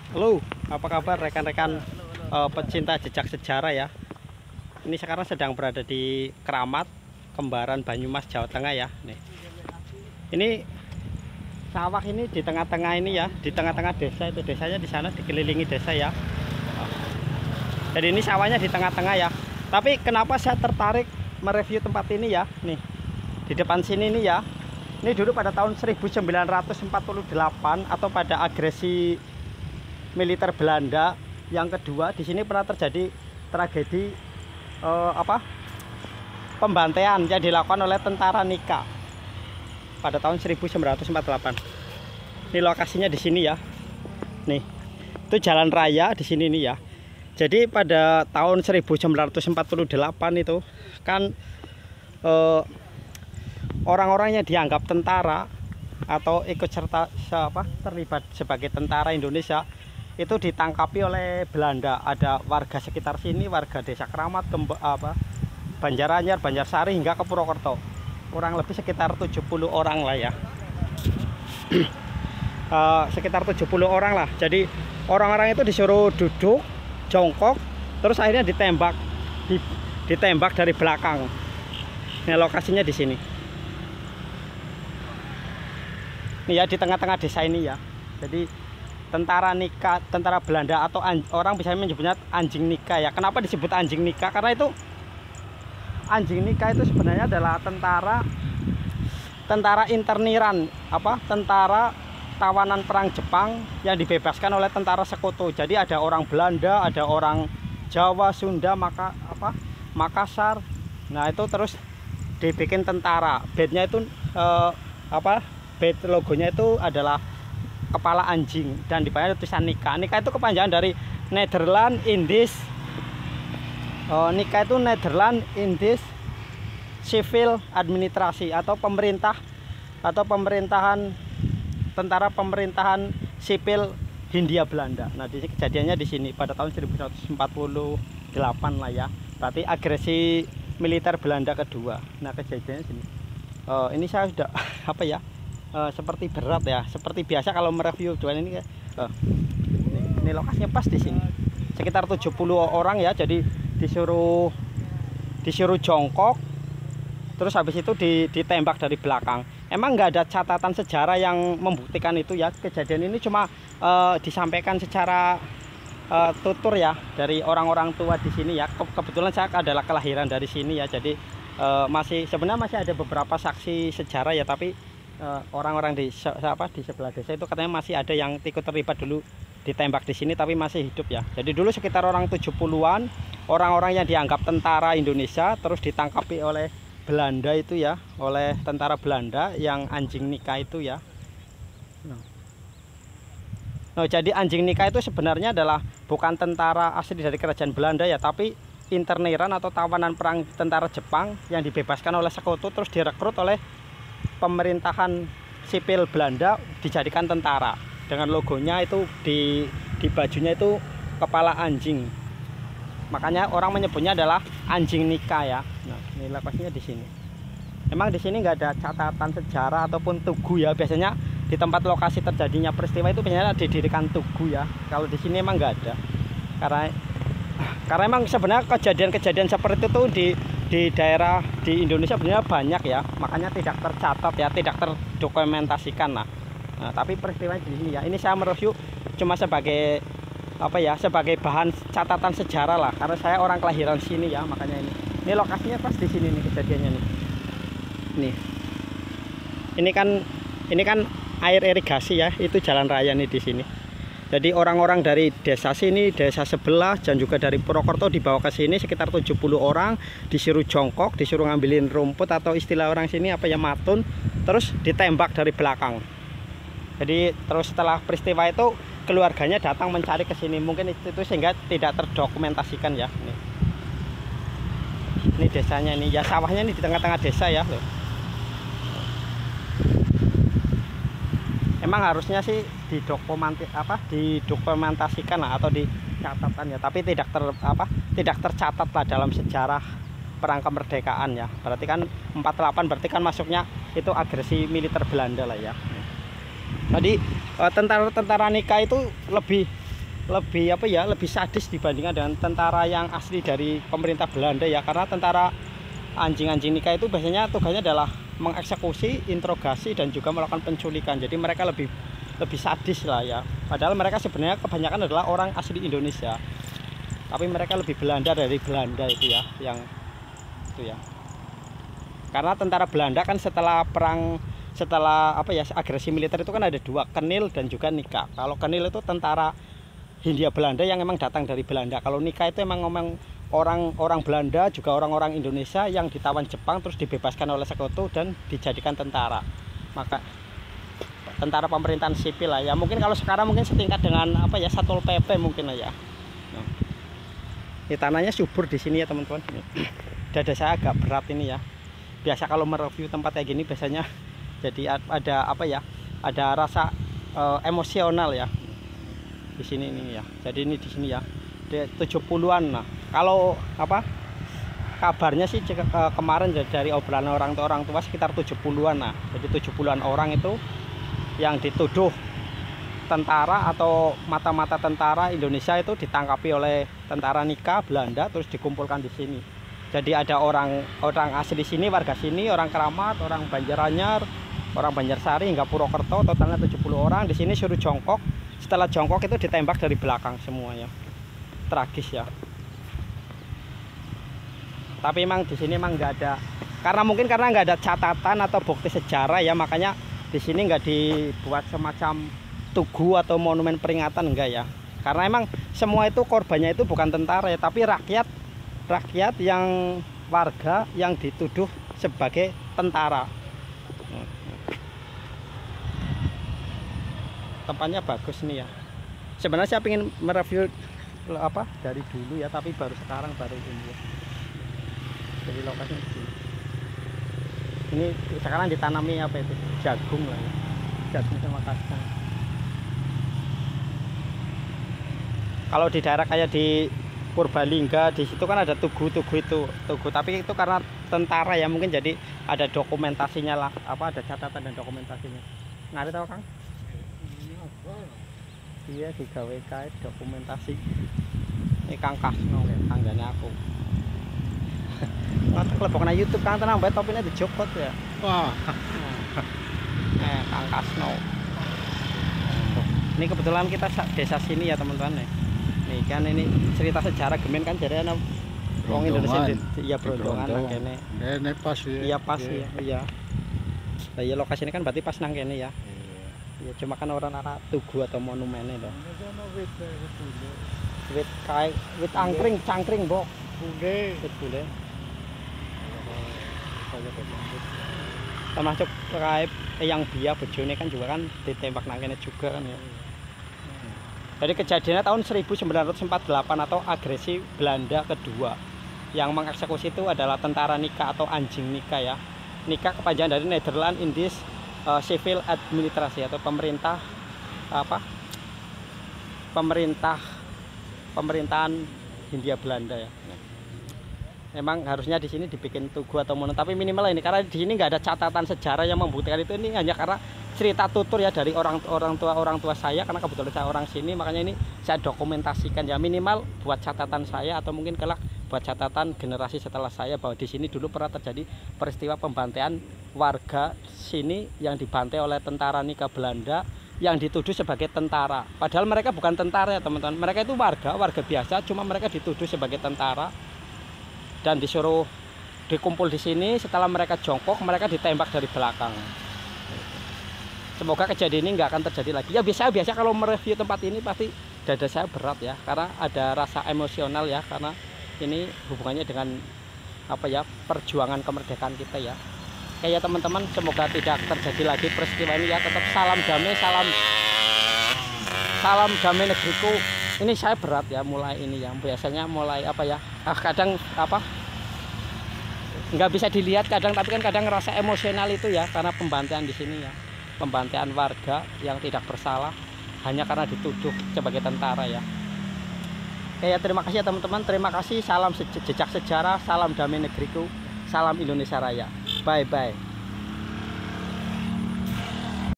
Halo, apa kabar rekan-rekan pecinta jejak sejarah ya? Ini sekarang sedang berada di Keramat, Kembaran, Banyumas, Jawa Tengah ya. Nih, ini sawah ini di tengah-tengah ini ya, di tengah-tengah desa itu desanya di sana dikelilingi desa ya. Jadi ini sawahnya di tengah-tengah ya. Tapi kenapa saya tertarik mereview tempat ini ya? Nih, di depan sini nih ya. Ini dulu pada tahun 1948 atau pada agresi militer Belanda yang kedua, di sini pernah terjadi tragedi pembantaian yang dilakukan oleh tentara Nika pada tahun 1948. Ini lokasinya di sini ya. Nih, itu jalan raya di sini nih ya. Jadi pada tahun 1948 itu kan orang-orang yang dianggap tentara atau ikut serta terlibat sebagai tentara Indonesia itu ditangkapi oleh Belanda. Ada warga sekitar sini, warga desa Keramat, Banjaranyar, Banjarsari hingga ke Purwokerto. Kurang lebih sekitar 70 orang lah ya. Sekitar 70 orang lah. Jadi orang-orang itu disuruh duduk, jongkok, terus akhirnya ditembak dari belakang. Nah, lokasinya di sini. Ini ya, di tengah-tengah desa ini ya. Jadi tentara Nika, tentara Belanda atau orang bisa menyebutnya anjing Nika ya. Kenapa disebut anjing Nika? Karena itu anjing Nika itu sebenarnya adalah tentara interniran, tentara tawanan perang Jepang yang dibebaskan oleh tentara sekutu. Jadi ada orang Belanda, ada orang Jawa, Sunda, Makassar. Nah, itu terus dibikin tentara. Badge-nya itu badge logonya itu adalah kepala anjing dan di bawahnya tulisan Nika. Nika itu kepanjangan dari Nederland Indies. Nika itu Nederland Indies Civil Administrasi atau pemerintahan tentara pemerintahan sipil Hindia Belanda. Nah, di kejadiannya di sini pada tahun 1948 lah ya. Berarti agresi militer Belanda kedua. Nah, kejadiannya sini. Ini saya sudah seperti berat ya, seperti biasa kalau mereview jualan ini. Ini lokasinya pas di sini. Sekitar 70 orang ya, jadi disuruh jongkok, terus habis itu ditembak dari belakang. Emang nggak ada catatan sejarah yang membuktikan itu ya. Kejadian ini cuma disampaikan secara tutur ya dari orang-orang tua di sini ya. Kebetulan saya adalah kelahiran dari sini ya, jadi sebenarnya masih ada beberapa saksi sejarah ya, tapi orang-orang di sebelah desa itu katanya masih ada yang ikut terlibat dulu ditembak di sini tapi masih hidup ya. Jadi dulu sekitar orang 70-an orang-orang yang dianggap tentara Indonesia terus ditangkapi oleh Belanda itu ya, oleh tentara Belanda yang anjing Nika itu ya. Nah, jadi anjing Nika itu sebenarnya adalah bukan tentara asli dari kerajaan Belanda ya, tapi interniran atau tawanan perang tentara Jepang yang dibebaskan oleh sekutu terus direkrut oleh pemerintahan sipil Belanda dijadikan tentara. Dengan logonya itu di bajunya itu kepala anjing. Makanya orang menyebutnya adalah anjing Nika ya. Nah, ini lokasinya di sini. Emang di sini nggak ada catatan sejarah ataupun tugu ya. Biasanya di tempat lokasi terjadinya peristiwa itu biasanya didirikan tugu ya. Kalau di sini emang nggak ada. Karena emang sebenarnya kejadian-kejadian seperti itu di daerah di Indonesia sebenarnya banyak ya, makanya tidak tercatat ya, tidak terdokumentasikan lah. Nah, tapi peristiwa di sini ya, ini saya mereview cuma sebagai sebagai bahan catatan sejarah lah, karena saya orang kelahiran sini ya, makanya ini lokasinya pas di sini nih kejadiannya nih. Ini kan air irigasi ya, itu jalan raya nih di sini. Jadi orang-orang dari desa sini, desa sebelah, dan juga dari Purwokerto dibawa ke sini sekitar 70 orang, disuruh jongkok, disuruh ngambilin rumput atau istilah orang sini matun, terus ditembak dari belakang. Jadi terus setelah peristiwa itu keluarganya datang mencari ke sini, mungkin itu sehingga tidak terdokumentasikan ya. Ini desanya ini ya, sawahnya ini di tengah-tengah desa ya loh. Emang harusnya sih didokumentasikan lah atau dicatatkan ya, tapi tidak tercatat lah dalam sejarah perang kemerdekaan ya. Berarti kan 48 berarti kan masuknya itu agresi militer Belanda lah ya. Tadi tentara-tentara Nika itu lebih lebih apa ya, lebih sadis dibandingkan dengan tentara yang asli dari pemerintah Belanda ya. Karena tentara anjing-anjing Nika itu biasanya tugasnya adalah mengeksekusi, interogasi, dan juga melakukan penculikan. Jadi mereka lebih sadis lah ya. Padahal mereka sebenarnya kebanyakan adalah orang asli Indonesia, tapi mereka lebih Belanda dari Belanda itu ya, yang itu ya. Karena tentara Belanda kan setelah apa ya, agresi militer itu kan ada dua, Kenil dan juga Nika. Kalau Kenil itu tentara Hindia Belanda yang memang datang dari Belanda. Kalau Nika itu emang orang Belanda juga orang-orang Indonesia yang ditawan Jepang terus dibebaskan oleh sekutu dan dijadikan tentara. Maka tentara pemerintahan sipil lah ya. Mungkin kalau sekarang mungkin setingkat dengan apa ya, Satpol PP mungkin lah ya. Nah, ini tanahnya subur di sini ya teman-teman. Dada saya agak berat ini ya. Biasa kalau mereview tempat kayak gini biasanya jadi ada apa ya, ada rasa emosional ya di sini ini ya. Jadi ini di sini ya 70-an. Nah, kalau apa kabarnya sih kemarin dari obrolan orang tua sekitar 70-an. Nah, jadi 70-an orang itu yang dituduh tentara atau mata-mata tentara Indonesia itu ditangkapi oleh tentara Nika Belanda terus dikumpulkan di sini. Jadi ada orang asli sini, warga sini, orang Keramat, orang Banjaranyar, orang Banjarsari hingga Purwokerto, totalnya 70 orang. Di sini suruh jongkok. Setelah jongkok itu ditembak dari belakang semuanya. Tragis ya. Tapi emang di sini emang nggak ada, karena nggak ada catatan atau bukti sejarah ya, makanya di sini nggak dibuat semacam tugu atau monumen peringatan, enggak ya. Karena emang semua itu korbannya itu bukan tentara ya, tapi rakyat yang warga yang dituduh sebagai tentara. Tempatnya bagus nih ya. Sebenarnya saya ingin mereview apa dari dulu ya, tapi sekarang baru ini. Jadi lokasinya di sini. Ini sekarang ditanami apa itu? Jagung lah ya. Jagung sama kacang. Kalau di daerah kayak di Purbalingga, di situ kan ada tugu, tapi itu karena tentara ya, mungkin jadi ada dokumentasinya lah, apa ada catatan dan dokumentasinya. Ngerti tahu Kang? Iya, digawe kae dokumentasi. Ini Kang Kasno ya, tanggane aku. Ngotek lebokna YouTube Kang, tenang bae topine dijokot ya. Wah. Kang Kasno. Ini kebetulan kita desa sini ya teman-teman ya. Nih kan ini cerita sejarah Gemen kan, jadi ana wong Indonesia iya Brondongan kene. Kene pas ya. Iya pas ya. Iya. Lah ya lokasi ini kan berarti pas nang kene ya. Ya cuma kan orang tugu atau monumennya dong. Wit angkring, cangkring, Bok. Bule. Termasuk kayak yang Bia bojone kan juga kan ditembak nang kene juga kan ya. Jadi kejadiannya tahun 1948 atau agresi Belanda kedua. Yang mengeksekusi itu adalah tentara Nika atau anjing Nika ya. Nika kepanjangan dari Netherlands Indies Civil Administrasi atau pemerintahan Hindia Belanda ya. Memang harusnya di sini dibikin tugu atau monumen, tapi minimal ini karena di sini nggak ada catatan sejarah yang membuktikan itu. Ini hanya karena cerita tutur ya dari orang tua saya, karena kebetulan saya orang sini, makanya ini saya dokumentasikan ya, minimal buat catatan saya atau mungkin kelak buat catatan generasi setelah saya bahwa di sini dulu pernah terjadi peristiwa pembantaian warga sini yang dibantai oleh tentara Nika Belanda yang dituduh sebagai tentara. Padahal mereka bukan tentara ya teman-teman, mereka itu warga biasa, cuma mereka dituduh sebagai tentara dan disuruh dikumpul di sini. Setelah mereka jongkok, mereka ditembak dari belakang. Semoga kejadian ini nggak akan terjadi lagi. Ya biasa kalau mereview tempat ini pasti dada saya berat ya, karena ada rasa emosional ya, karena ini hubungannya dengan apa ya, perjuangan kemerdekaan kita ya. Kayak teman-teman, semoga tidak terjadi lagi peristiwa ini ya. Tetap salam damai negeriku. Ini saya berat ya mulai ini ya. Biasanya mulai apa ya, kadang apa nggak bisa dilihat kadang, tapi kan kadang ngerasa emosional itu ya, karena pembantaian di sini ya. Pembantaian warga yang tidak bersalah hanya karena dituduh sebagai tentara ya. Kayak terima kasih ya teman-teman, terima kasih. Salam jejak sejarah, salam damai negeriku, salam Indonesia Raya. Bye bye.